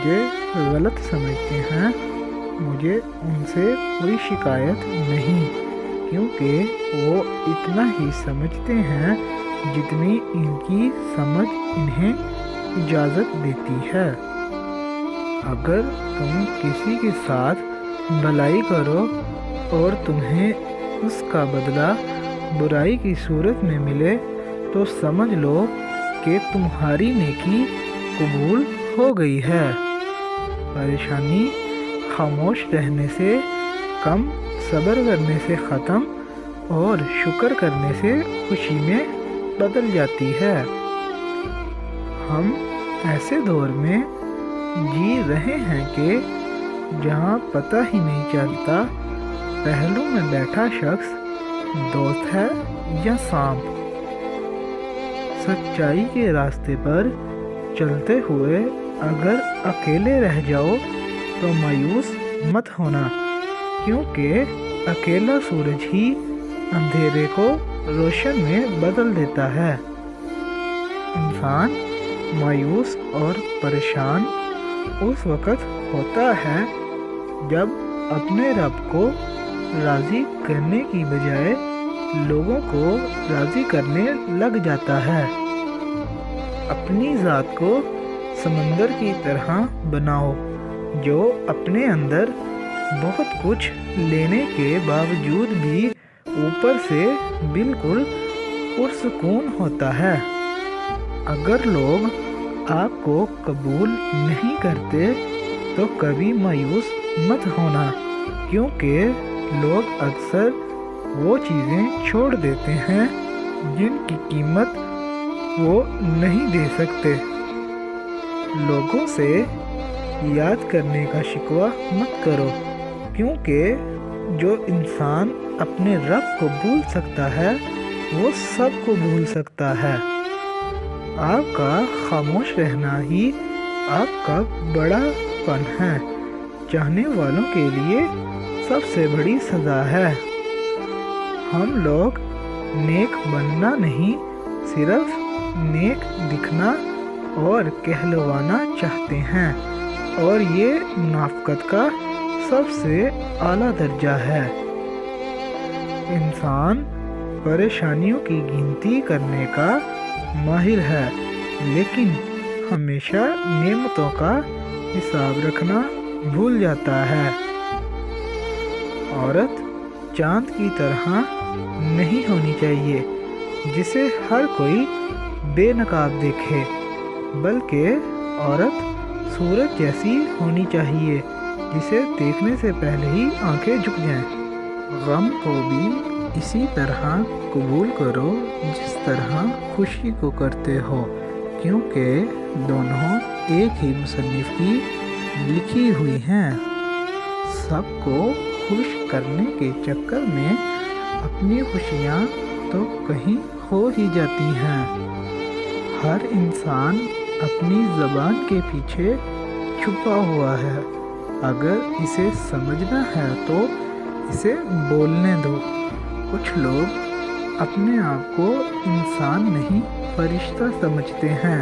مجھے غلط سمجھتے ہیں، مجھے ان سے کوئی شکایت نہیں، کیونکہ وہ اتنا ہی سمجھتے ہیں جتنی ان کی سمجھ انہیں اجازت دیتی ہے۔ اگر تم کسی کے ساتھ بھلائی کرو اور تمہیں اس کا بدلہ برائی کی صورت میں ملے تو سمجھ لو کہ تمہاری نیکی قبول ہو گئی ہے۔ پریشانی خاموش رہنے سے کم، صبر کرنے سے ختم اور شکر کرنے سے خوشی میں بدل جاتی ہے۔ ہم ایسے دور میں جی رہے ہیں کہ جہاں پتہ ہی نہیں چلتا پہلو میں بیٹھا شخص دوست ہے یا سانپ۔ سچائی کے راستے پر چلتے ہوئے اگر اکیلے رہ جاؤ تو مایوس مت ہونا، کیونکہ اکیلا سورج ہی اندھیرے کو روشن میں بدل دیتا ہے۔ انسان مایوس اور پریشان اس وقت ہوتا ہے جب اپنے رب کو راضی کرنے کی بجائے لوگوں کو راضی کرنے لگ جاتا ہے۔ اپنی ذات کو سمندر کی طرح بناؤ جو اپنے اندر بہت کچھ لینے کے باوجود بھی اوپر سے بالکل پرسکون ہوتا ہے۔ اگر لوگ آپ کو قبول نہیں کرتے تو کبھی مایوس مت ہونا، کیونکہ لوگ اکثر وہ چیزیں چھوڑ دیتے ہیں جن کی قیمت وہ نہیں دے سکتے۔ لوگوں سے یاد کرنے کا شکوہ مت کرو، کیونکہ جو انسان اپنے رب کو بھول سکتا ہے وہ سب کو بھول سکتا ہے۔ آپ کا خاموش رہنا ہی آپ کا بڑا پن ہے، چاہنے والوں کے لیے سب سے بڑی سزا ہے۔ ہم لوگ نیک بننا نہیں، صرف نیک دکھنا اور کہلوانا چاہتے ہیں، اور یہ منافقت کا سب سے اعلیٰ درجہ ہے۔ انسان پریشانیوں کی گنتی کرنے کا ماہر ہے، لیکن ہمیشہ نعمتوں کا حساب رکھنا بھول جاتا ہے۔ عورت چاند کی طرح نہیں ہونی چاہیے جسے ہر کوئی بے نقاب دیکھے، بلکہ عورت سورج جیسی ہونی چاہیے جسے دیکھنے سے پہلے ہی آنکھیں جھک جائیں۔ غم کو بھی اسی طرح قبول کرو جس طرح خوشی کو کرتے ہو، کیونکہ دونوں ایک ہی مصنف کی لکھی ہوئی ہیں۔ سب کو خوش کرنے کے چکر میں اپنی خوشیاں تو کہیں کھو ہی جاتی ہیں۔ ہر انسان اپنی زبان کے پیچھے چھپا ہوا ہے، اگر اسے سمجھنا ہے تو اسے بولنے دو۔ کچھ لوگ اپنے آپ کو انسان نہیں فرشتہ سمجھتے ہیں،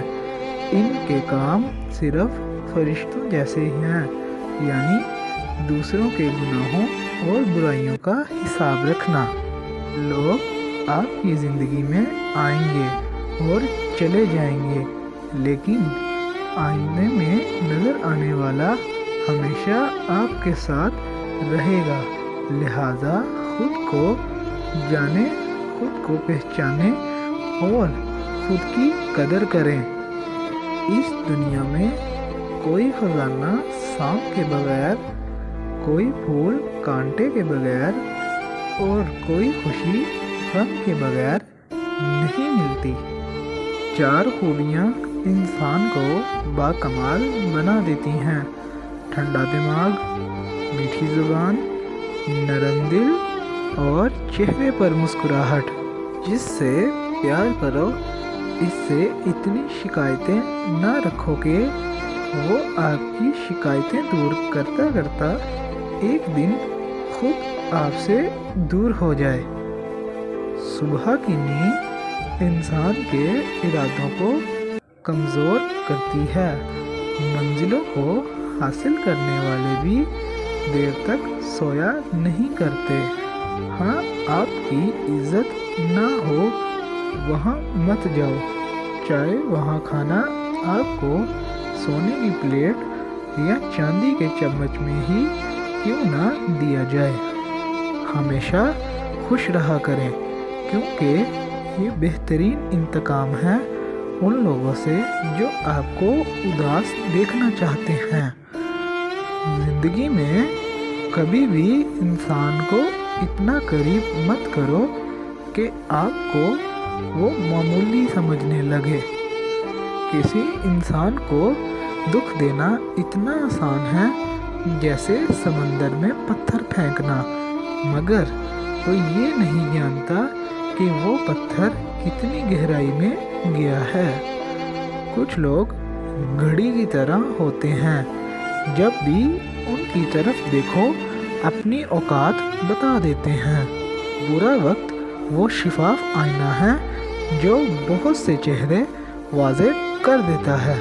ان کے کام صرف فرشتوں جیسے ہی ہیں، یعنی دوسروں کے گناہوں اور برائیوں کا حساب رکھنا۔ لوگ آپ کی زندگی میں آئیں گے اور چلے جائیں گے، لیکن آئینے میں نظر آنے والا ہمیشہ آپ کے ساتھ رہے گا۔ لہذا خود کو جانے، خود کو پہچانے اور خود کی قدر کریں۔ اس دنیا میں کوئی خزانہ سانپ کے بغیر، کوئی پھول کانٹے کے بغیر اور کوئی خوشی غم کے بغیر نہیں ملتی۔ 4 خوبیاں انسان کو باکمال بنا دیتی ہیں: ٹھنڈا دماغ، میٹھی زبان، نرم دل اور چہرے پر مسکراہٹ۔ جس سے پیار کرو اس سے اتنی شکایتیں نہ رکھو کہ وہ آپ کی شکایتیں دور کرتا کرتا ایک دن خود آپ سے دور ہو جائے۔ صبح کی نیند انسان کے ارادوں کو کمزور کرتی ہے منزلوں کو حاصل کرنے والے بھی دیر تک سویا نہیں کرتے۔ ہاں، آپ کی عزت نہ ہو وہاں مت جاؤ، چاہے وہاں کھانا آپ کو سونے کی پلیٹ یا چاندی کے چمچ میں ہی کیوں نہ دیا جائے۔ ہمیشہ خوش رہا کریں، کیونکہ یہ بہترین انتقام ہے ان لوگوں سے جو آپ کو اداس دیکھنا چاہتے ہیں۔ زندگی میں کبھی بھی انسان کو اتنا قریب مت کرو کہ آپ کو وہ معمولی سمجھنے لگے۔ کسی انسان کو دکھ دینا اتنا آسان ہے جیسے سمندر میں پتھر پھینکنا، مگر کوئی یہ نہیں جانتا کہ وہ پتھر کتنی گہرائی میں گیا ہے۔ کچھ لوگ گھڑی کی طرح ہوتے ہیں، جب بھی ان کی طرف دیکھو اپنی اوقات بتا دیتے ہیں۔ برا وقت وہ شفاف آئینہ ہے جو بہت سے چہرے واضح کر دیتا ہے۔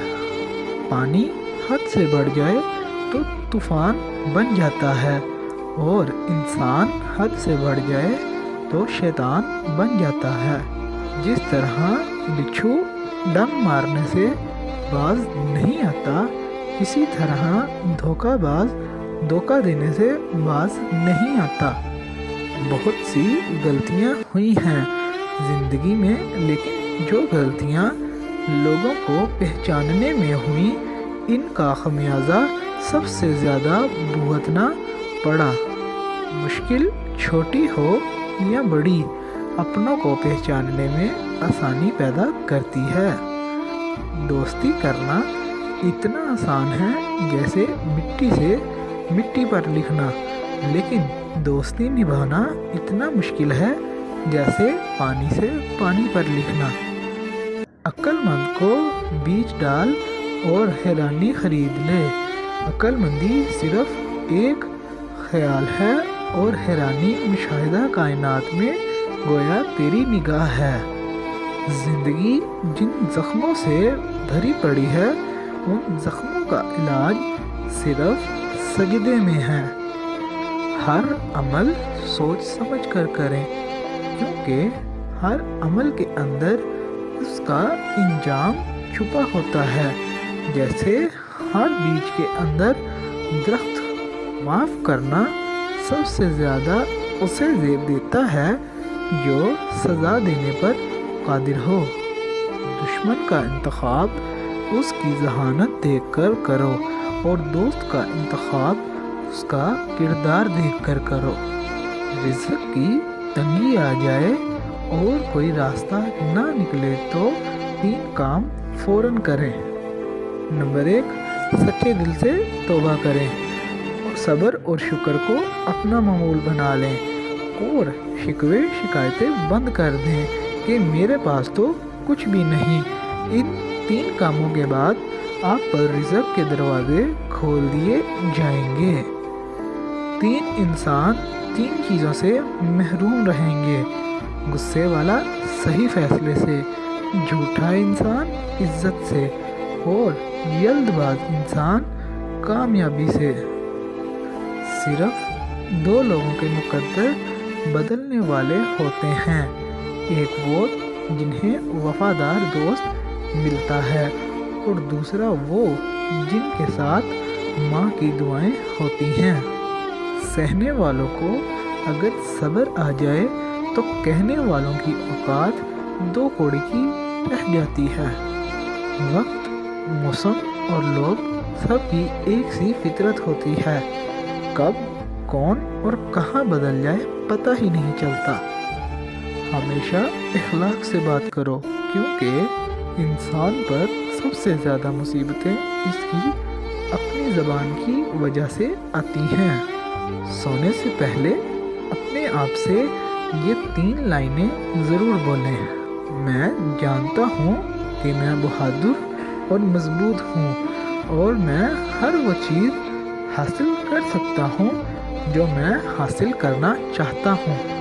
پانی حد سے بڑھ جائے تو طوفان بن جاتا ہے، اور انسان حد سے بڑھ جائے تو شیطان بن جاتا ہے۔ جس طرح بچھو ڈنگ مارنے سے باز نہیں آتا، اسی طرح دھوکہ باز دھوکہ دینے سے باز نہیں آتا۔ بہت سی غلطیاں ہوئی ہیں زندگی میں، لیکن جو غلطیاں لوگوں کو پہچاننے میں ہوئیں، ان کا خمیازہ سب سے زیادہ بھگتنا پڑا۔ مشکل چھوٹی ہو یا بڑی، اپنوں کو پہچاننے میں آسانی پیدا کرتی ہے۔ دوستی کرنا اتنا آسان ہے جیسے مٹی سے مٹی پر لکھنا، لیکن دوستی نبھانا اتنا مشکل ہے جیسے پانی سے پانی پر لکھنا۔ عقل مند کو بیچ ڈال اور حیرانی خرید لے۔ عقل مندی صرف ایک خیال ہے اور حیرانی مشاہدہ کائنات میں گویا تیری نگاہ ہے۔ زندگی جن زخموں سے بھری پڑی ہے، ان زخموں کا علاج صرف سجدے میں ہے۔ ہر عمل سوچ سمجھ کر کریں، کیونکہ ہر عمل کے اندر اس کا انجام چھپا ہوتا ہے۔ جیسے ہر بیج کے اندر درخت۔ معاف کرنا سب سے زیادہ اسے زیب دیتا ہے جو سزا دینے پر قادر ہو۔ دشمن کا انتخاب اس کی ذہانت دیکھ کر کرو، اور دوست کا انتخاب اس کا کردار دیکھ کر کرو۔ رزق کی تنگی آ جائے اور کوئی راستہ نہ نکلے تو 3 کام فوراً کریں۔ نمبر 1، سچے دل سے توبہ کریں، اور صبر اور شکر کو اپنا معمول بنا لیں، اور شکوے شکایتیں بند کر دیں کہ میرے پاس تو کچھ بھی نہیں۔ ان 3 کاموں کے بعد آپ پر رزق کے دروازے کھول دیے جائیں گے۔ 3 انسان 3 چیزوں سے محروم رہیں گے: غصے والا صحیح فیصلے سے، جھوٹا انسان عزت سے، اور جلد باز انسان کامیابی سے۔ صرف 2 لوگوں کے مقدر بدلنے والے ہوتے ہیں، ایک وہ جنہیں وفادار دوست ملتا ہے، اور دوسرا وہ جن کے ساتھ ماں کی دعائیں ہوتی ہیں۔ سہنے والوں کو اگر صبر آ جائے تو کہنے والوں کی اوقات 2 کوڑی کی رہ جاتی ہے۔ وقت، موسم اور لوگ سب کی ایک سی فطرت ہوتی ہے، کب کون اور کہاں بدل جائے پتہ ہی نہیں چلتا۔ ہمیشہ اخلاق سے بات کرو، کیونکہ انسان پر سب سے زیادہ مصیبتیں اس کی اپنی زبان کی وجہ سے آتی ہیں۔ سونے سے پہلے اپنے آپ سے یہ 3 لائنیں ضرور بولیں: میں جانتا ہوں کہ میں بہادر اور مضبوط ہوں، اور میں ہر وہ چیز حاصل کر سکتا ہوں جو میں حاصل کرنا چاہتا ہوں۔